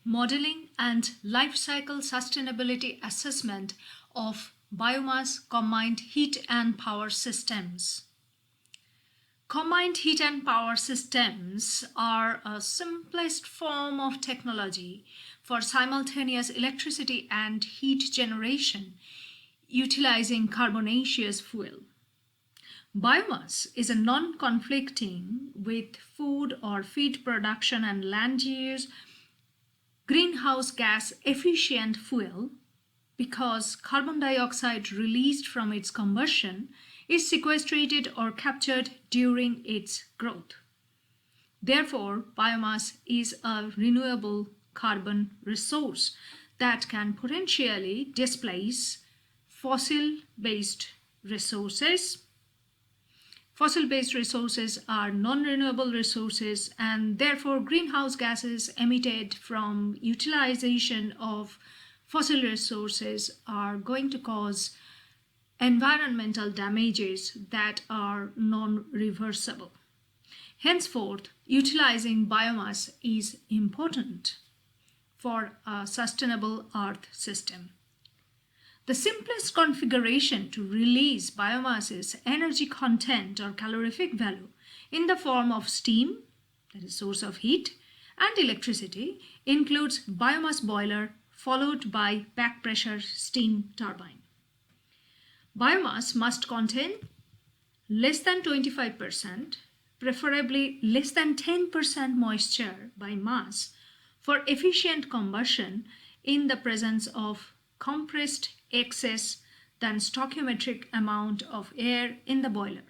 Modeling and Life Cycle Sustainability Assessment of Biomass Combined Heat and Power Systems. Combined heat and power systems are a simplest form of technology for simultaneous electricity and heat generation utilizing carbonaceous fuel. Biomass is a non-conflicting with food or feed production and land use greenhouse gas efficient fuel because carbon dioxide released from its combustion is sequestrated or captured during its growth. Therefore, biomass is a renewable carbon resource that can potentially displace fossil-based resources. Fossil-based resources are non-renewable resources, and therefore greenhouse gases emitted from utilization of fossil resources are going to cause environmental damages that are non-reversible. Henceforth, utilizing biomass is important for a sustainable Earth system. The simplest configuration to release biomass's energy content or calorific value in the form of steam, that is source of heat, and electricity includes biomass boiler followed by back pressure steam turbine. Biomass must contain less than 25%, preferably less than 10% moisture by mass for efficient combustion in the presence of compressed excess than stoichiometric amount of air in the boiler.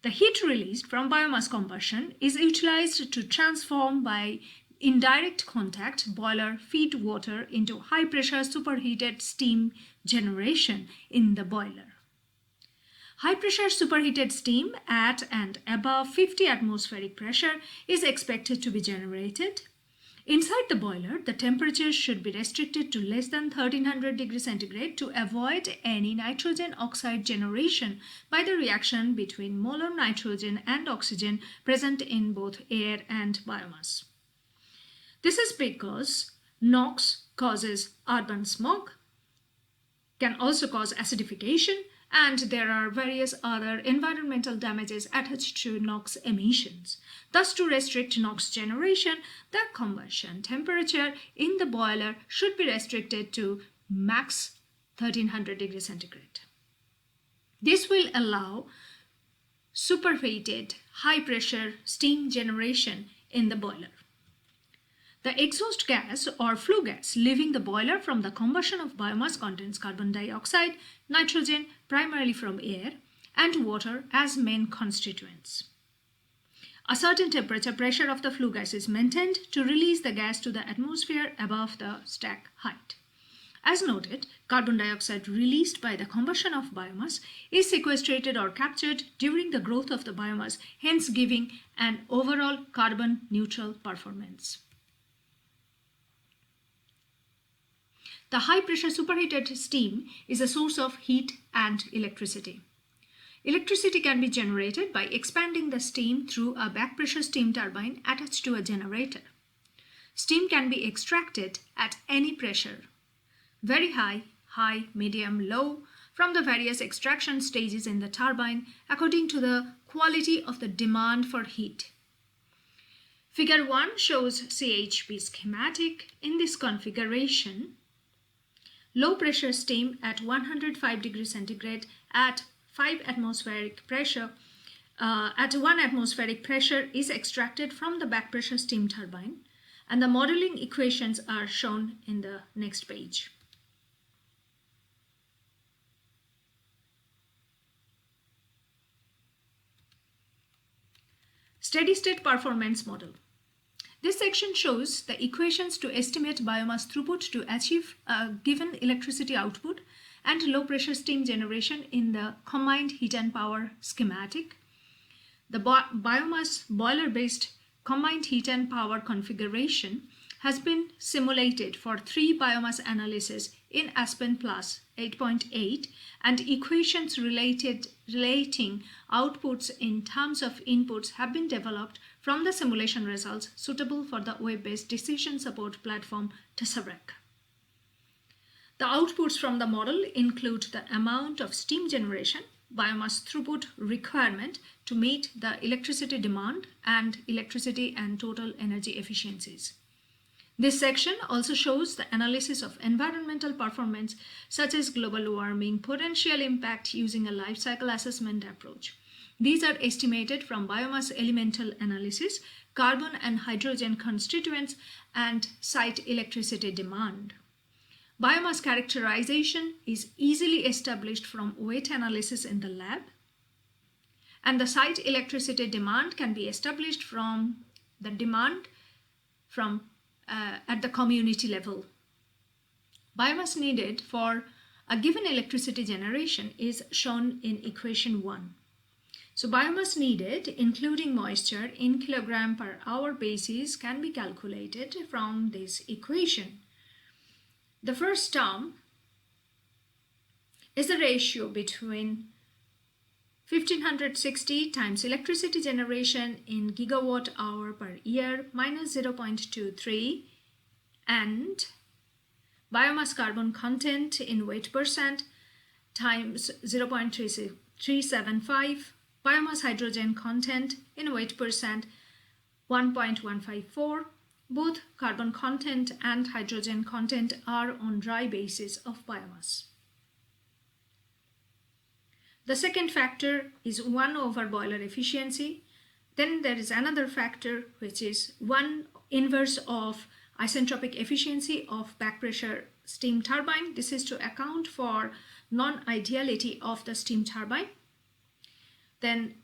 The heat released from biomass combustion is utilized to transform by indirect contact boiler feed water into high pressure superheated steam generation in the boiler. High pressure superheated steam at and above 50 atmospheric pressure is expected to be generated. Inside the boiler, the temperature should be restricted to less than 1300 degrees centigrade to avoid any nitrogen oxide generation by the reaction between molar nitrogen and oxygen present in both air and biomass. This is because NOx causes urban smog, can also cause acidification, and there are various other environmental damages attached to NOx emissions. Thus, to restrict NOx generation, the combustion temperature in the boiler should be restricted to max 1300 degrees centigrade. This will allow superheated high pressure steam generation in the boiler. The exhaust gas or flue gas leaving the boiler from the combustion of biomass contains carbon dioxide, nitrogen primarily from air, and water as main constituents. A certain temperature pressure of the flue gas is maintained to release the gas to the atmosphere above the stack height. As noted, carbon dioxide released by the combustion of biomass is sequestrated or captured during the growth of the biomass, hence giving an overall carbon neutral performance. The high-pressure superheated steam is a source of heat and electricity. Electricity can be generated by expanding the steam through a back-pressure steam turbine attached to a generator. Steam can be extracted at any pressure, very high, high, medium, low, from the various extraction stages in the turbine according to the quality of the demand for heat. Figure 1 shows CHP schematic. In this configuration, low pressure steam at 105 degrees centigrade at 5 atmospheric pressure at 1 atmospheric pressure is extracted from the back pressure steam turbine, and the modeling equations are shown in the next page. Steady state performance model. This section shows the equations to estimate biomass throughput to achieve a given electricity output and low pressure steam generation in the combined heat and power schematic. The biomass boiler based combined heat and power configuration has been simulated for 3 biomass analyses in Aspen Plus 8.8, and equations relating outputs in terms of inputs have been developed from the simulation results suitable for the web-based decision support platform Tesseract. The outputs from the model include the amount of steam generation, biomass throughput requirement to meet the electricity demand, and electricity and total energy efficiencies. This section also shows the analysis of environmental performance such as global warming potential impact using a life cycle assessment approach. These are estimated from biomass elemental analysis, carbon and hydrogen constituents, and site electricity demand. Biomass characterization is easily established from weight analysis in the lab, and the site electricity demand can be established from the demand from at the community level. Biomass needed for a given electricity generation is shown in equation 1. So biomass needed, including moisture, in kilogram per hour basis can be calculated from this equation. The first term is the ratio between 1560 times electricity generation in gigawatt hour per year minus 0.23 and biomass carbon content in weight percent times 0.375, biomass hydrogen content in weight percent 1.154. Both carbon content and hydrogen content are on dry basis of biomass. The second factor is 1 over boiler efficiency. Then there is another factor which is 1 inverse of isentropic efficiency of back pressure steam turbine. This is to account for non-ideality of the steam turbine. Then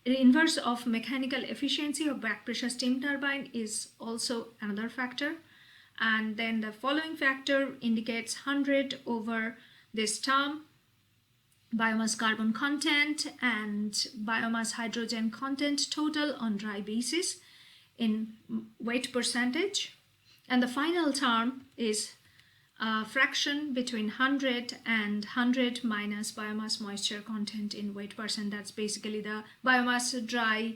inverse of mechanical efficiency of back pressure steam turbine is also another factor. And then the following factor indicates 100 over this term, biomass carbon content and biomass hydrogen content total on dry basis in weight percentage. And the final term is a fraction between 100 and 100 minus biomass moisture content in weight percent. That's basically the biomass dry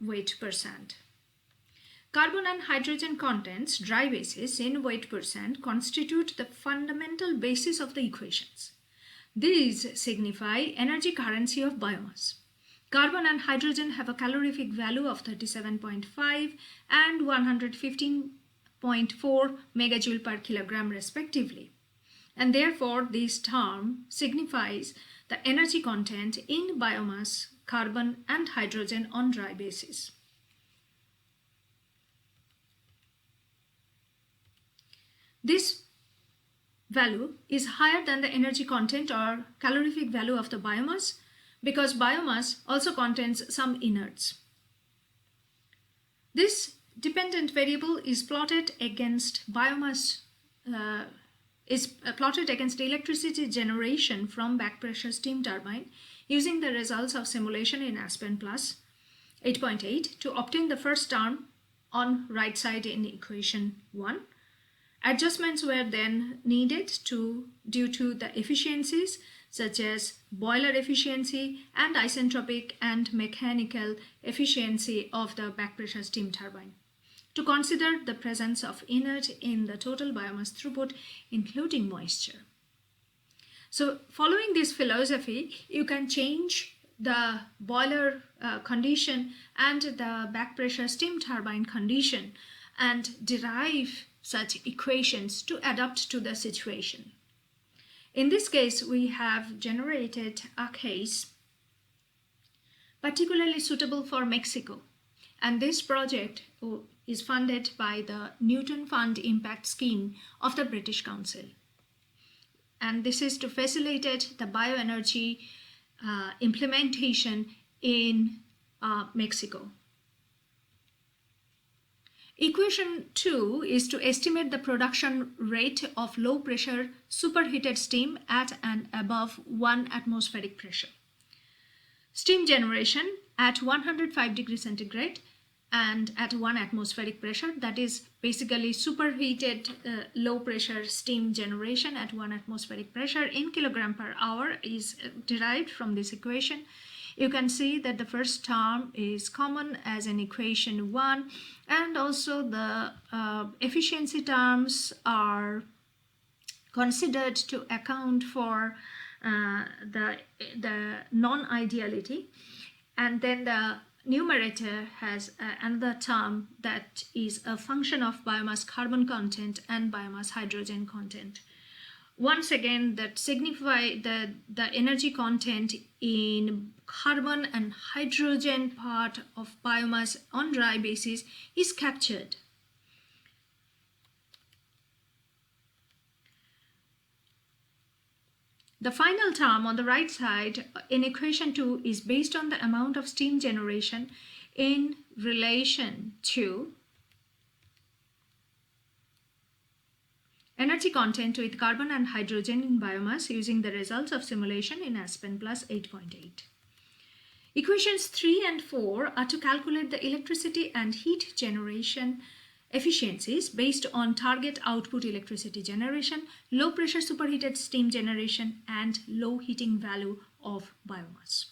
weight percent. Carbon and hydrogen contents, dry basis in weight percent, constitute the fundamental basis of the equations. These signify energy currency of biomass. Carbon and hydrogen have a calorific value of 37.5 and 115.4 megajoule per kilogram respectively. And therefore, this term signifies the energy content in biomass, carbon and hydrogen on dry basis. This value is higher than the energy content or calorific value of the biomass because biomass also contains some inerts. This dependent variable is plotted against biomass plotted against electricity generation from back pressure steam turbine using the results of simulation in Aspen Plus 8.8 to obtain the first term on right side in equation 1. Adjustments were then needed due to the efficiencies such as boiler efficiency and isentropic and mechanical efficiency of the back pressure steam turbine to consider the presence of inert in the total biomass throughput, including moisture. So following this philosophy, you can change the boiler condition and the back pressure steam turbine condition and derive such equations to adapt to the situation. In this case, we have generated a case particularly suitable for Mexico, and this project is funded by the Newton Fund Impact Scheme of the British Council. And this is to facilitate the bioenergy implementation in Mexico. Equation 2 is to estimate the production rate of low pressure superheated steam at and above 1 atmospheric pressure. Steam generation at 105 degrees centigrade and at 1 atmospheric pressure, that is basically superheated low pressure steam generation at 1 atmospheric pressure in kilogram per hour, is derived from this equation, You can see that the first term is common as in equation 1, and also the efficiency terms are considered to account for the non-ideality, and then the numerator has another term that is a function of biomass carbon content and biomass hydrogen content. Once again, that signify the energy content in carbon and hydrogen part of biomass on dry basis is captured. The final term on the right side in equation 2 is based on the amount of steam generation in relation to energy content with carbon and hydrogen in biomass using the results of simulation in Aspen plus 8.8. Equations 3 and 4 are to calculate the electricity and heat generation efficiencies based on target output electricity generation, low pressure superheated steam generation, and low heating value of biomass.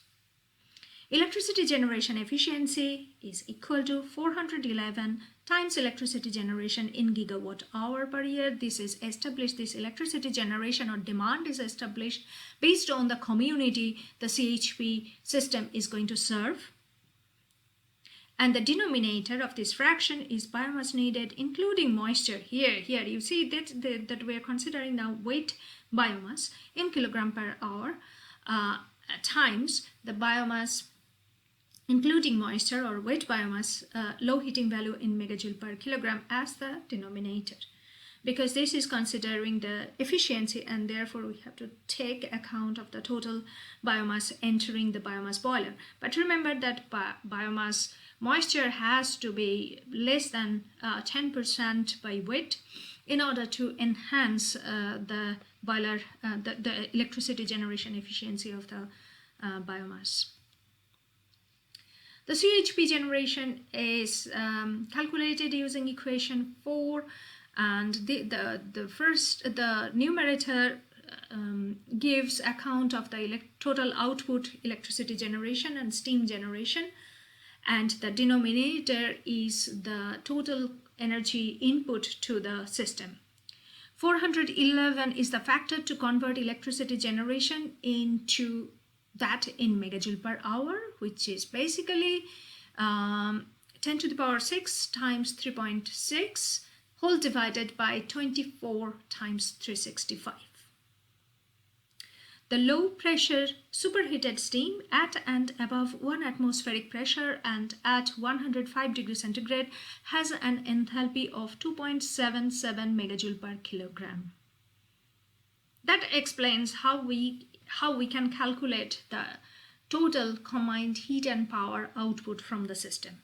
Electricity generation efficiency is equal to 411 times electricity generation in gigawatt hour per year. This is established, this electricity generation or demand is established based on the community the CHP system is going to serve. And the denominator of this fraction is biomass needed, including moisture. Here you see that we are considering now weight biomass in kilogram per hour times the biomass including moisture or wet biomass low heating value in megajoule per kilogram as the denominator. Because this is considering the efficiency, and therefore we have to take account of the total biomass entering the biomass boiler. But remember that biomass moisture has to be less than 10% by weight in order to enhance the boiler, the electricity generation efficiency of the biomass. The CHP generation is calculated using equation 4, and the numerator gives account of the total output electricity generation and steam generation, and the denominator is the total energy input to the system. 411 is the factor to convert electricity generation into that in megajoule per hour, which is basically 10 to the power 6 times 3.6 whole divided by 24 times 365. The low pressure superheated steam at and above 1 atmospheric pressure and at 105 degrees centigrade has an enthalpy of 2.77 megajoule per kilogram. That explains how we can calculate the total combined heat and power output from the system.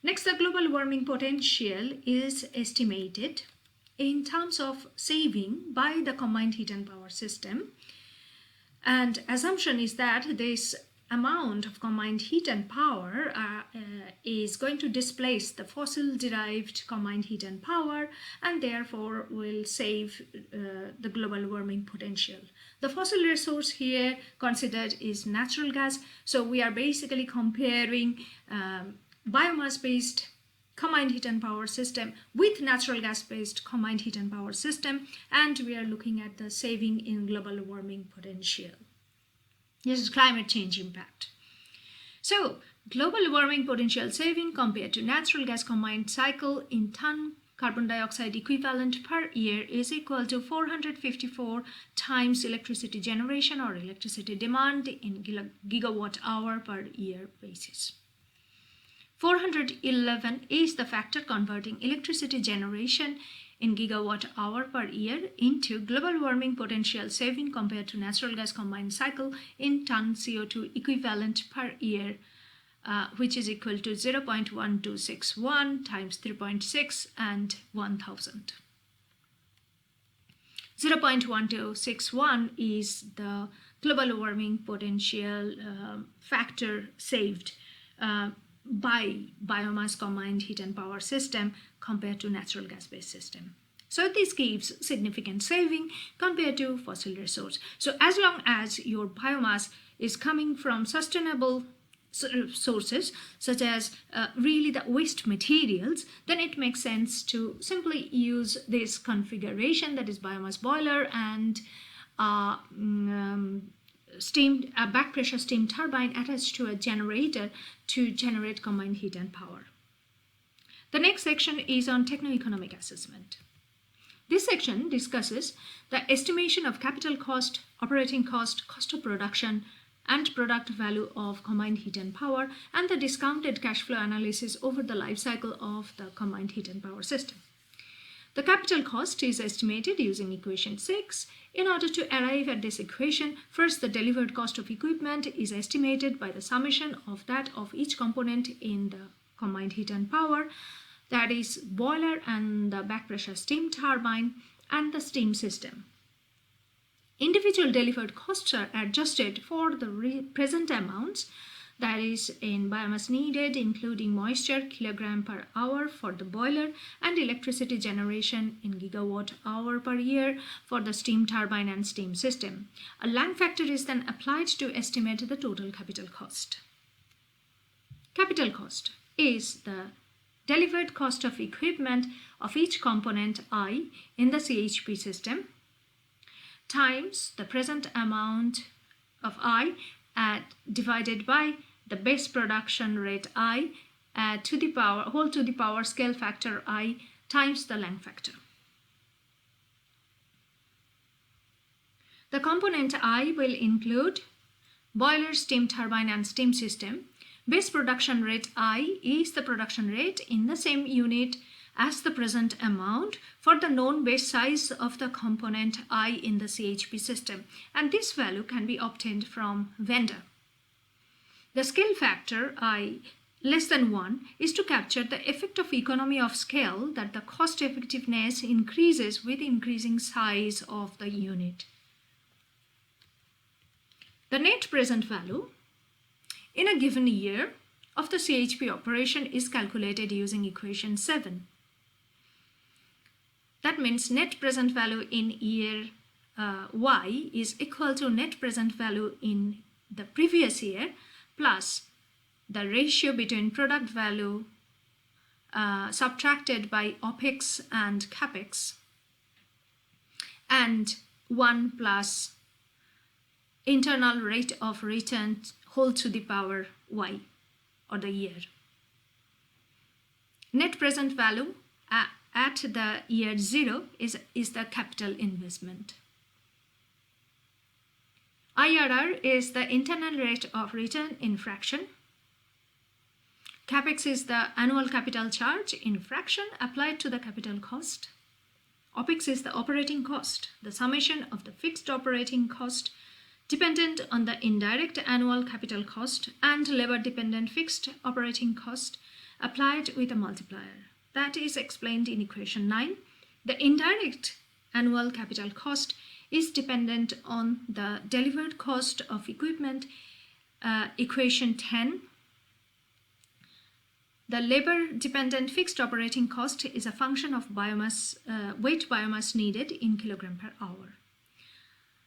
Next, the global warming potential is estimated in terms of saving by the combined heat and power system. And assumption is that this amount of combined heat and power is going to displace the fossil derived combined heat and power, and therefore will save the global warming potential. The fossil resource here considered is natural gas. So we are basically comparing biomass based combined heat and power system with natural gas based combined heat and power system, and we are looking at the saving in global warming potential. This is climate change impact. So global warming potential saving compared to natural gas combined cycle in ton carbon dioxide equivalent per year is equal to 454 times electricity generation or electricity demand in gigawatt hour per year basis. 411 is the factor converting electricity generation in gigawatt hour per year into global warming potential saving compared to natural gas combined cycle in ton CO2 equivalent per year, which is equal to 0.1261 times 3.6 and 1000. 0.1261 is the global warming potential factor saved by biomass combined heat and power system compared to natural gas based system. So this gives significant saving compared to fossil resource. So as long as your biomass is coming from sustainable sources, such as really the waste materials, then it makes sense to simply use this configuration, that is biomass boiler and a back pressure steam turbine attached to a generator to generate combined heat and power. The next section is on techno-economic assessment. This section discusses the estimation of capital cost, operating cost, cost of production, and product value of combined heat and power, and the discounted cash flow analysis over the life cycle of the combined heat and power system. The capital cost is estimated using equation 6. In order to arrive at this equation, first the delivered cost of equipment is estimated by the summation of that of each component in the combined heat and power, that is boiler and the back pressure steam turbine and the steam system. Individual delivered costs are adjusted for the present amounts, that is in biomass needed including moisture kilogram per hour for the boiler and electricity generation in gigawatt hour per year for the steam turbine and steam system. A Lang factor is then applied to estimate the total capital cost. Capital cost is the delivered cost of equipment of each component I in the CHP system times the present amount of I divided by the base production rate I to the power whole to the power scale factor I times the Lang factor. The component I will include boiler, steam turbine and steam system. Base production rate I is the production rate in the same unit as the present amount for the known base size of the component I in the CHP system, and this value can be obtained from vendor. The scale factor I less than 1 is to capture the effect of economy of scale, that the cost effectiveness increases with increasing size of the unit. The net present value in a given year of the CHP operation is calculated using equation 7. That means net present value in year Y is equal to net present value in the previous year plus the ratio between product value subtracted by OPEX and CAPEX, and 1 plus internal rate of return whole to the power Y, or the year. Net present value at the year 0 is the capital investment. IRR is the internal rate of return in fraction. CAPEX is the annual capital charge in fraction applied to the capital cost. OPEX is the operating cost, the summation of the fixed operating cost dependent on the indirect annual capital cost and labor dependent fixed operating cost applied with a multiplier. That is explained in equation 9. The indirect annual capital cost is dependent on the delivered cost of equipment, equation 10. The labor dependent fixed operating cost is a function of biomass, weight biomass needed in kilogram per hour.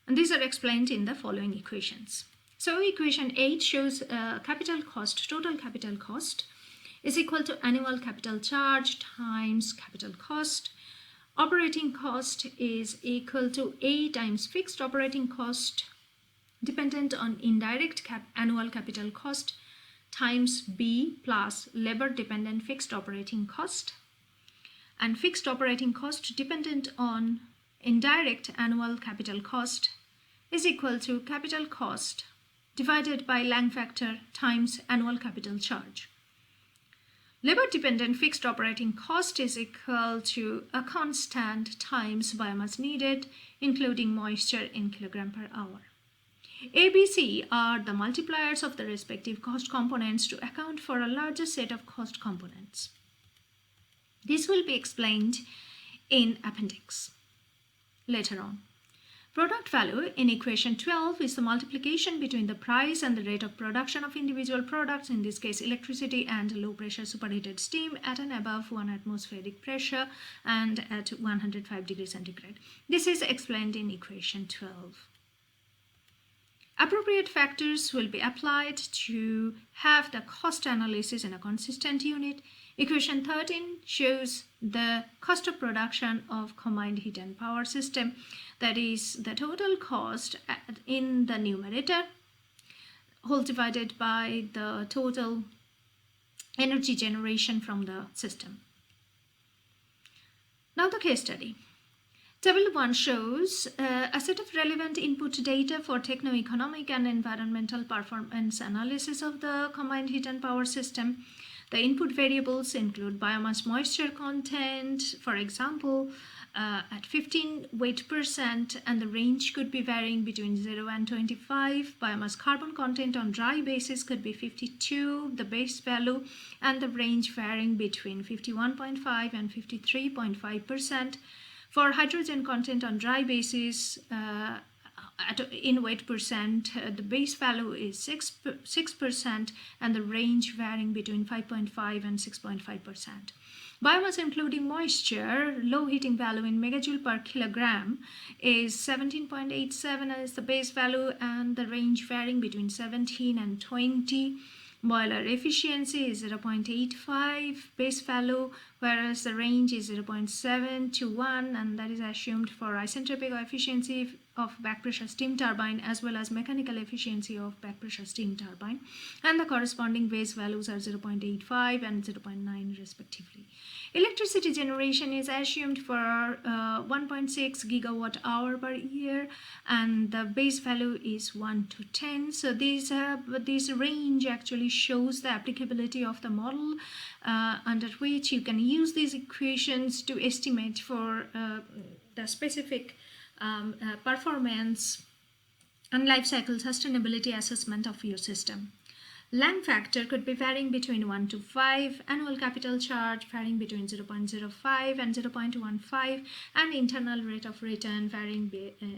And these are explained in the following equations. So equation 8 shows capital cost, total capital cost is equal to annual capital charge times capital cost. Operating cost is equal to A times fixed operating cost dependent on indirect annual capital cost times B plus labor dependent fixed operating cost, and fixed operating cost dependent on indirect annual capital cost is equal to capital cost divided by Lang factor times annual capital charge. Labor dependent fixed operating cost is equal to a constant times biomass needed including moisture in kilogram per hour. A, B, C are the multipliers of the respective cost components to account for a larger set of cost components. This will be explained in appendix later on. Product value in equation 12 is the multiplication between the price and the rate of production of individual products, in this case electricity and low pressure superheated steam at an above 1 atmospheric pressure and at 105 degrees centigrade. This is explained in equation 12. Appropriate factors will be applied to have the cost analysis in a consistent unit. Equation 13 shows the cost of production of combined heat and power system, that is the total cost in the numerator whole divided by the total energy generation from the system. Now the case study. Table 1 shows a set of relevant input data for techno-economic and environmental performance analysis of the combined heat and power system. The input variables include biomass moisture content, for example, at 15 weight %, and the range could be varying between 0 and 25. Biomass carbon content on dry basis could be 52, the base value, and the range varying between 51.5 and 53.5%. For hydrogen content on dry basis, in weight %, the base value is 6% and the range varying between 5.5 and 6.5%. Biomass including moisture, low heating value in megajoule per kilogram is 17.87 as the base value and the range varying between 17 and 20. Boiler efficiency is 0.85 base value, whereas the range is 0.7 to 1, and that is assumed for isentropic efficiency of back pressure steam turbine as well as mechanical efficiency of back pressure steam turbine, and the corresponding base values are 0.85 and 0.9 respectively. Electricity generation is assumed for 1.6 gigawatt hour per year, and the base value is 1 to 10. So this range actually shows the applicability of the model under which you can use these equations to estimate for the specific performance and life cycle sustainability assessment of your system. Lang factor could be varying between 1 to 5, annual capital charge varying between 0.05 and 0.15, and internal rate of return varying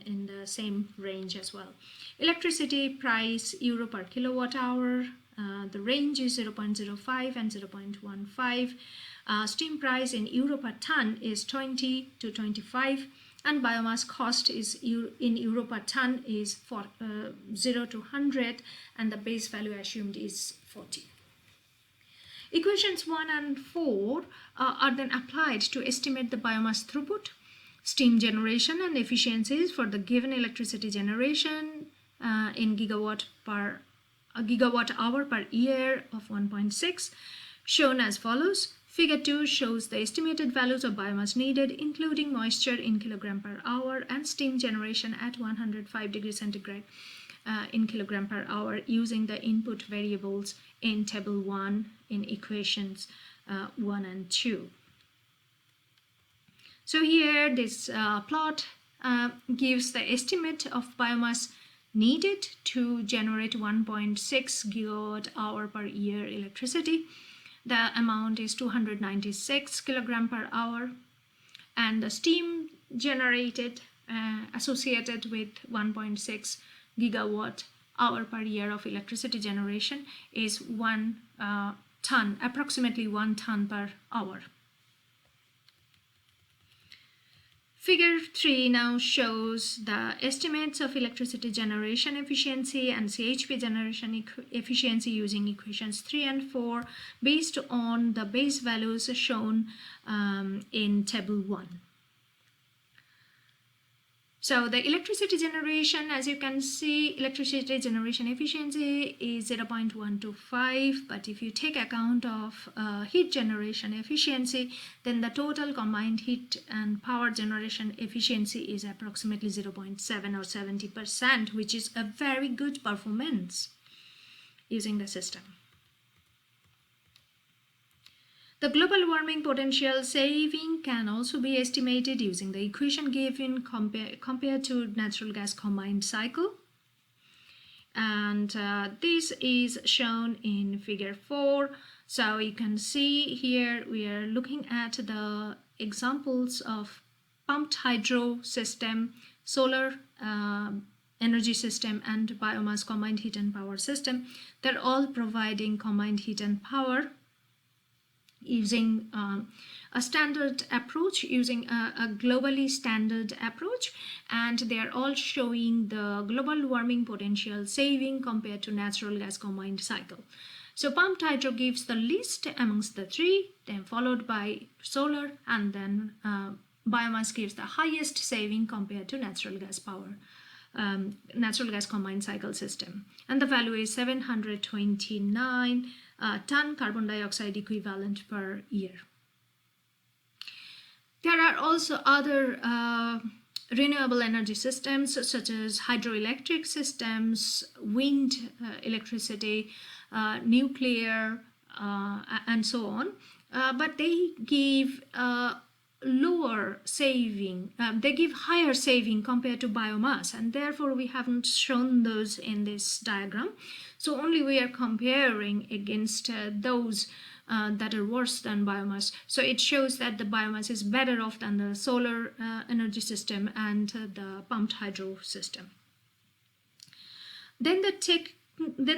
in the same range as well. Electricity price euro per kilowatt hour, the range is 0.05 and 0.15. Steam price in euro per ton is 20 to 25. And biomass cost is in euro per ton is 0 to 100, and the base value assumed is 40. Equations 1 and 4 are then applied to estimate the biomass throughput, steam generation, and efficiencies for the given electricity generation in gigawatt hour per year of 1.6, shown as follows. Figure 2 shows the estimated values of biomass needed, including moisture in kilogram per hour and steam generation at 105 degrees centigrade in kilogram per hour using the input variables in table 1 in equations 1 and 2. So here this plot gives the estimate of biomass needed to generate 1.6 gigawatt hour per year electricity. The amount is 296 kilogram per hour, and the steam generated associated with 1.6 gigawatt hour per year of electricity generation is 1 ton, approximately 1 ton per hour. Figure 3 now shows the estimates of electricity generation efficiency and CHP generation efficiency using equations 3 and 4 based on the base values shown in table 1. So the electricity generation, as you can see, electricity generation efficiency is 0.125, but if you take account of heat generation efficiency, then the total combined heat and power generation efficiency is approximately 0.7 or 70%, which is a very good performance using the system. The global warming potential saving can also be estimated using the equation given compared to natural gas combined cycle. And this is shown in figure 4. So you can see here we are looking at the examples of pumped hydro system, solar energy system, and biomass combined heat and power system. They're all providing combined heat and power using a standard approach, using a globally standard approach, and they are all showing the global warming potential saving compared to natural gas combined cycle. So pumped hydro gives the least amongst the three, then followed by solar, and then biomass gives the highest saving compared to natural gas power, natural gas combined cycle system. And the value is 729 ton carbon dioxide equivalent per year. There are also other renewable energy systems such as hydroelectric systems, wind electricity, nuclear, and so on. But they give lower saving, they give higher saving compared to biomass, and therefore we haven't shown those in this diagram. So only we are comparing against those that are worse than biomass. So it shows that the biomass is better off than the solar energy system and the pumped hydro system. Then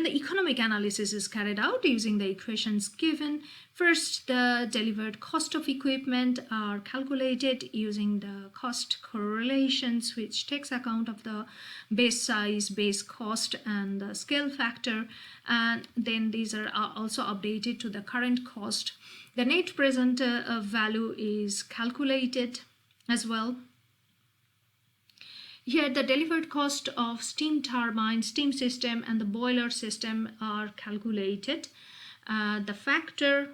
the economic analysis is carried out using the equations given. First, the delivered cost of equipment are calculated using the cost correlations, which takes account of the base size, base cost, and the scale factor. And then these are also updated to the current cost. The net present value is calculated as well. Here, the delivered cost of steam turbine, steam system, and the boiler system are calculated. The factors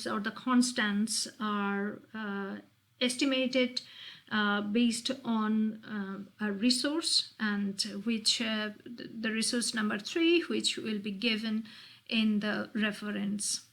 or the constants are estimated based on a resource, and which the resource number 3, which will be given in the reference.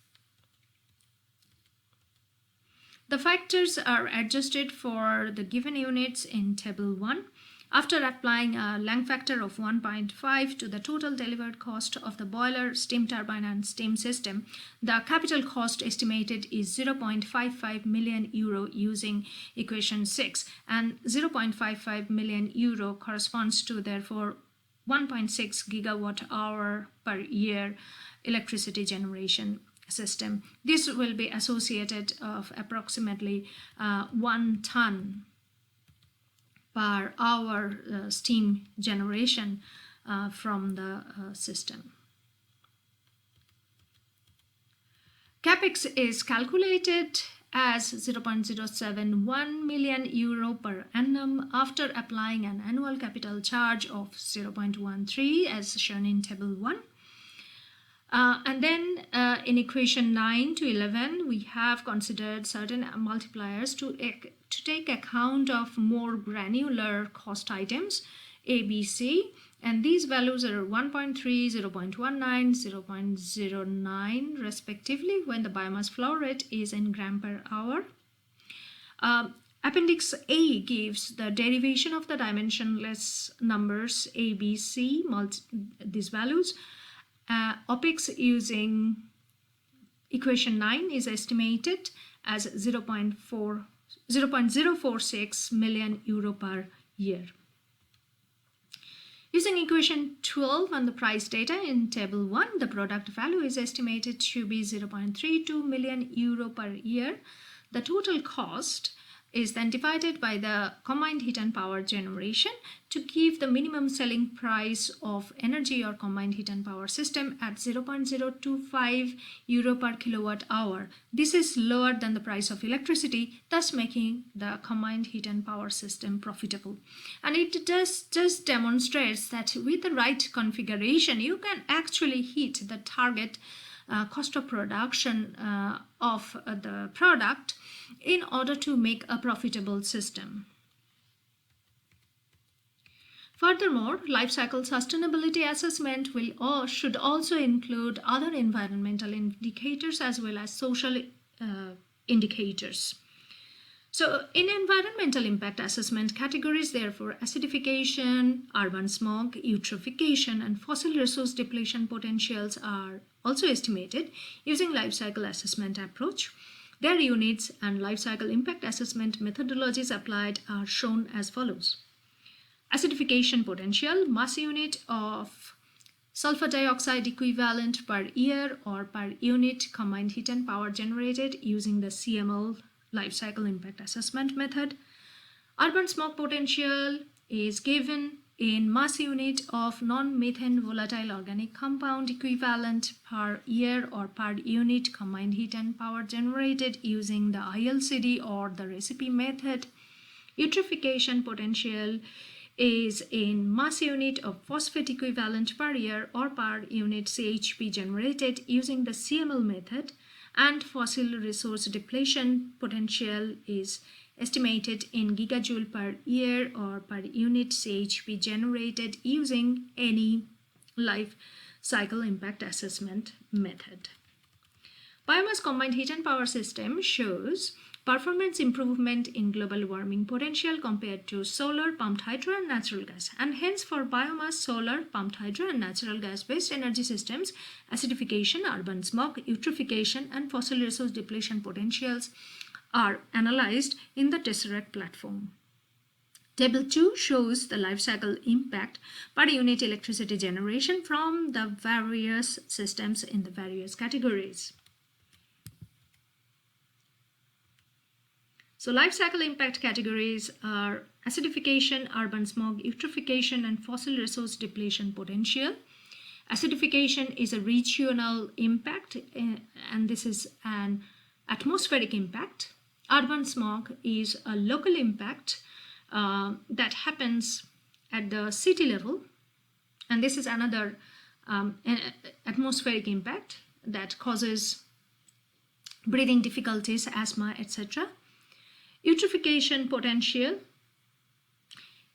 The factors are adjusted for the given units in table 1. After applying a Lang factor of 1.5 to the total delivered cost of the boiler, steam turbine, and steam system, the capital cost estimated is 0.55 million euro using equation 6, and 0.55 million euro corresponds to therefore 1.6 gigawatt hour per year electricity generation system. This will be associated of approximately 1 ton per hour steam generation from the system. Capex is calculated as 0.071 million euro per annum after applying an annual capital charge of 0.13 as shown in table 1. And then in equation 9 to 11, we have considered certain multipliers to take account of more granular cost items, A, B, C, and these values are 1.3, 0.19, 0.09 respectively when the biomass flow rate is in gram per hour. Appendix A gives the derivation of the dimensionless numbers A, B, C, these values. OPEX using equation 9 is estimated as 0.046 million euro per year. Using equation 12 and the price data in table 1, the product value is estimated to be 0.32 million euro per year. The total cost is then divided by the combined heat and power generation to give the minimum selling price of energy or combined heat and power system at 0.025 euro per kilowatt hour. This is lower than the price of electricity, thus making the combined heat and power system profitable. And it just demonstrates that with the right configuration, you can actually hit the target cost of production of the product in order to make a profitable system. Furthermore, life cycle sustainability assessment should also include other environmental indicators as well as social indicators. So in environmental impact assessment categories, therefore, acidification, urban smog, eutrophication, and fossil resource depletion potentials are also estimated using life cycle assessment approach. Their units and life cycle impact assessment methodologies applied are shown as follows. Acidification potential, mass unit of sulfur dioxide equivalent per year or per unit combined heat and power generated using the CML life cycle impact assessment method. Urban smog potential is given in mass unit of non-methane volatile organic compound equivalent per year or per unit combined heat and power generated using the ILCD or the recipe method. Eutrophication potential is in mass unit of phosphate equivalent per year or per unit CHP generated using the CML method, and fossil resource depletion potential is estimated in gigajoule per year or per unit CHP generated using any life cycle impact assessment method. Biomass combined heat and power system shows performance improvement in global warming potential compared to solar, pumped hydro and natural gas, and hence for biomass, solar, pumped hydro and natural gas based energy systems, acidification, urban smog, eutrophication and fossil resource depletion potentials are analyzed in the Tesseract platform. Table 2 shows the life cycle impact per unit electricity generation from the various systems in the various categories. So life cycle impact categories are acidification, urban smog, eutrophication and fossil resource depletion potential. Acidification is a regional impact and this is an atmospheric impact. Urban smog is a local impact that happens at the city level, and this is another atmospheric impact that causes breathing difficulties, asthma, etc. Eutrophication potential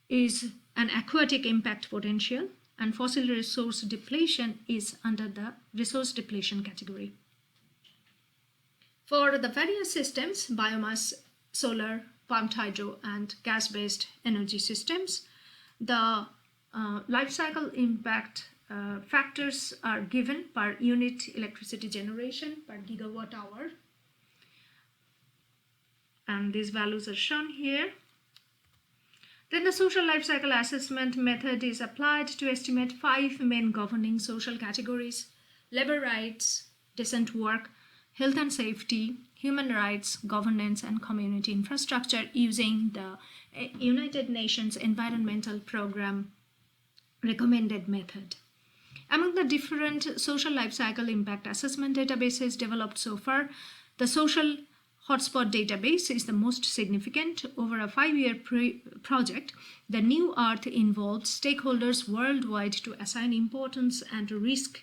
is an aquatic impact potential, and fossil resource depletion is under the resource depletion category. For the various systems, biomass, solar, pumped hydro and gas-based energy systems, the life cycle impact factors are given per unit electricity generation per gigawatt hour, and these values are shown here. Then the social life cycle assessment method is applied to estimate 5 main governing social categories: labor rights, decent work, health and safety, human rights, governance and community infrastructure using the United Nations Environmental Programme recommended method. Among the different social life cycle impact assessment databases developed so far, the social hotspot database is the most significant. Over a 5-year project, the New Earth involved stakeholders worldwide to assign importance and risk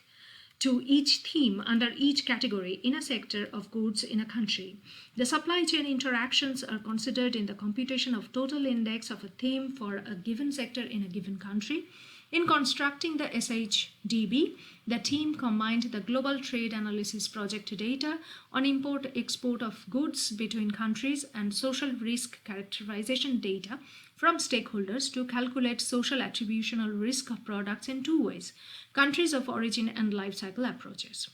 to each theme under each category in a sector of goods in a country. The supply chain interactions are considered in the computation of total index of a theme for a given sector in a given country. In constructing the SHDB, the team combined the Global Trade Analysis Project data on import-export of goods between countries and social risk characterization data from stakeholders to calculate social attributional risk of products in 2 ways: countries of origin and life cycle approaches.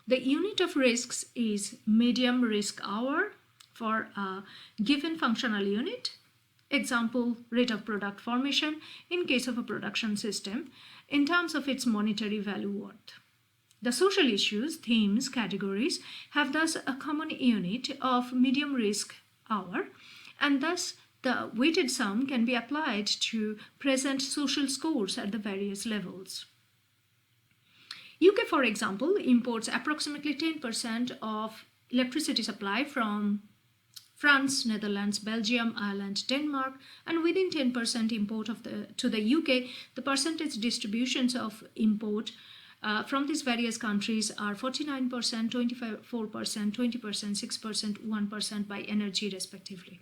The unit of risks is medium risk hour for a given functional unit. Example, rate of product formation in case of a production system in terms of its monetary value worth. The social issues, themes, categories have thus a common unit of medium risk hour, and thus the weighted sum can be applied to present social scores at the various levels. UK, for example, imports approximately 10% of electricity supply from France, Netherlands, Belgium, Ireland, Denmark, and within 10% import to the UK, the percentage distributions of import from these various countries are 49%, 24%, 20%, 6%, 1% by energy respectively.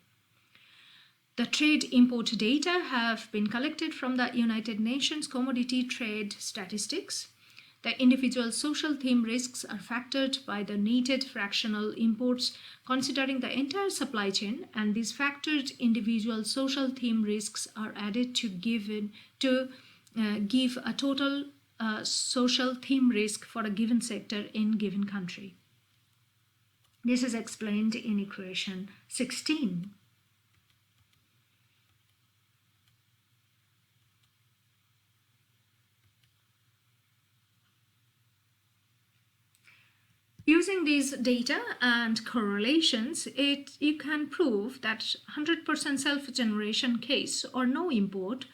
The trade import data have been collected from the United Nations Commodity Trade Statistics. The individual social theme risks are factored by the needed fractional imports considering the entire supply chain, and these factored individual social theme risks are added to give a total social theme risk for a given sector in given country. This is explained in equation 16. Using these data and correlations, you can prove that 100% self-generation case or no import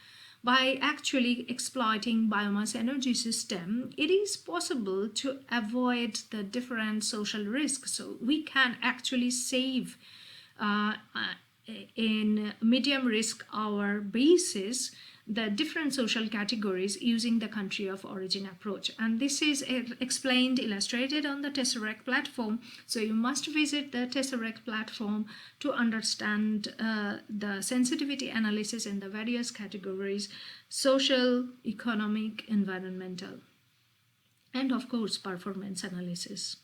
by actually exploiting biomass energy system, it is possible to avoid the different social risks. So we can actually save in medium risk hour basis the different social categories using the country of origin approach, and this is explained, illustrated on the Tesseract platform. So you must visit the Tesseract platform to understand the sensitivity analysis in the various categories: social, economic, environmental, and of course performance analysis.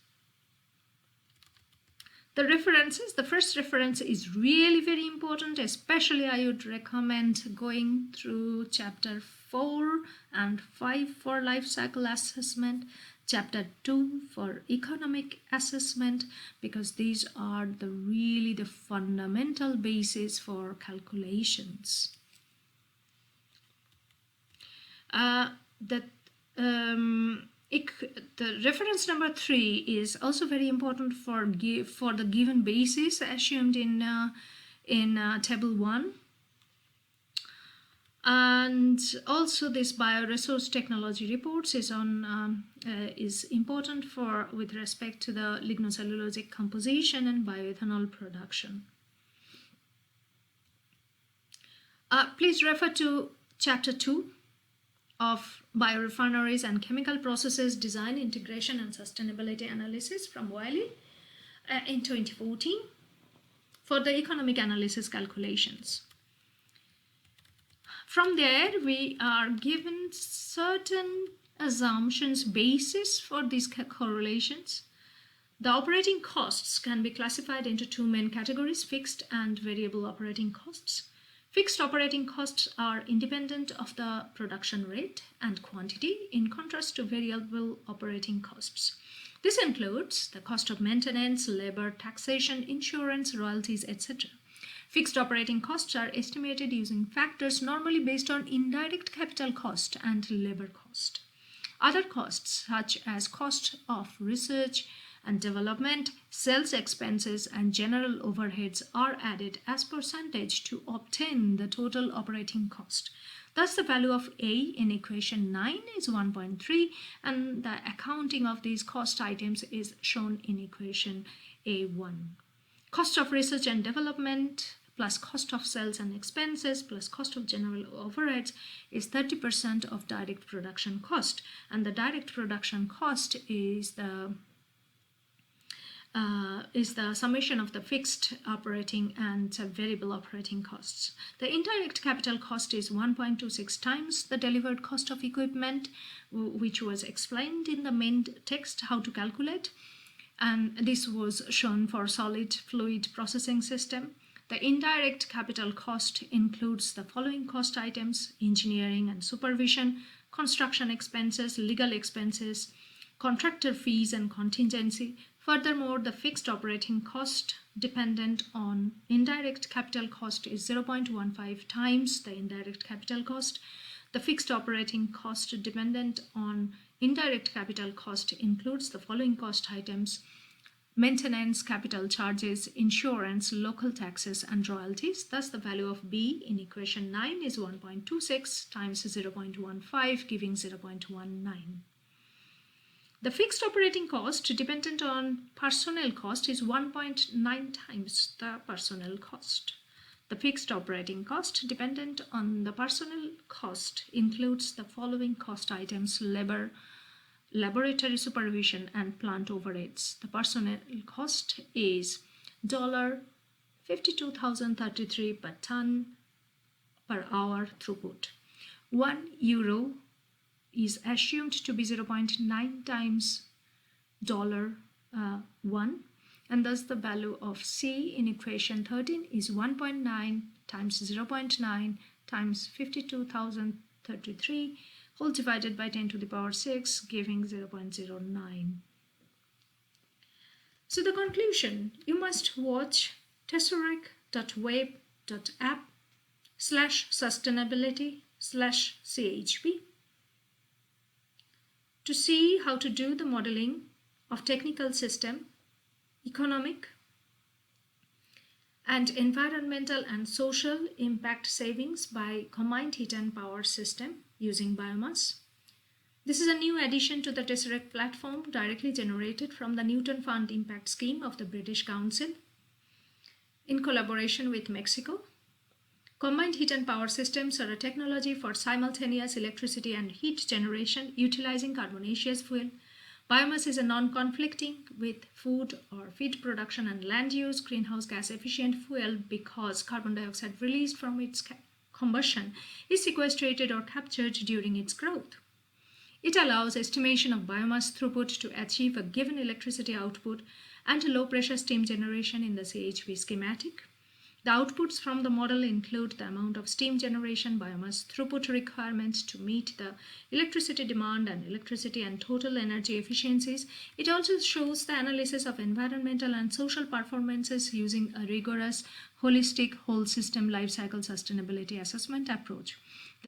The references, the first reference is really very important, especially I would recommend going through chapter 4 and 5 for life cycle assessment, chapter 2 for economic assessment, because these are really the fundamental basis for calculations. The reference number 3 is also very important for the given basis assumed in table 1, and also this bioresource technology reports is important for with respect to the lignocellulosic composition and bioethanol production. Please refer to chapter 2 of biorefineries and chemical processes design, integration and sustainability analysis from Wiley in 2014 for the economic analysis calculations. From there, we are given certain assumptions basis for these correlations. The operating costs can be classified into two main categories: fixed and variable operating costs. Fixed operating costs are independent of the production rate and quantity, in contrast to variable operating costs. This includes the cost of maintenance, labor, taxation, insurance, royalties, etc. Fixed operating costs are estimated using factors normally based on indirect capital cost and labor cost. Other costs, such as cost of research and development, sales expenses, and general overheads, are added as percentage to obtain the total operating cost. Thus, the value of A in equation 9 is 1.3, and the accounting of these cost items is shown in equation A1. Cost of research and development plus cost of sales and expenses plus cost of general overheads is 30% of direct production cost, and the direct production cost is the summation of the fixed operating and variable operating costs. The indirect capital cost is 1.26 times the delivered cost of equipment, which was explained in the main text how to calculate, and this was shown for solid fluid processing system. The indirect capital cost includes the following cost items: engineering and supervision, construction expenses, legal expenses, contractor fees and contingency. Furthermore, the fixed operating cost dependent on indirect capital cost is 0.15 times the indirect capital cost. The fixed operating cost dependent on indirect capital cost includes the following cost items: maintenance, capital charges, insurance, local taxes, and royalties. Thus, the value of B in equation 9 is 1.26 times 0.15, giving 0.19. The fixed operating cost dependent on personnel cost is 1.9 times the personnel cost. The fixed operating cost dependent on the personnel cost includes the following cost items: labor, laboratory supervision, and plant overheads. The personnel cost is $52,033 per ton per hour throughput. €1 is assumed to be 0.9 times $1, and thus the value of C in equation 13 is 1.9 times 0.9 times 52,033 whole divided by 10 to the power 6, giving 0.09. So the conclusion: you must watch tesseract.web.app/sustainability/chp to see how to do the modeling of technical system, economic, and environmental and social impact savings by combined heat and power system using biomass. This is a new addition to the Tesseract platform directly generated from the Newton Fund Impact Scheme of the British Council in collaboration with Mexico. Combined heat and power systems are a technology for simultaneous electricity and heat generation utilizing carbonaceous fuel. Biomass is a non-conflicting with food or feed production and land use greenhouse gas efficient fuel because carbon dioxide released from its combustion is sequestrated or captured during its growth. It allows estimation of biomass throughput to achieve a given electricity output and low pressure steam generation in the CHP schematic. The outputs from the model include the amount of steam generation, biomass throughput requirements to meet the electricity demand and electricity and total energy efficiencies. It also shows the analysis of environmental and social performances using a rigorous, holistic, whole system life cycle sustainability assessment approach.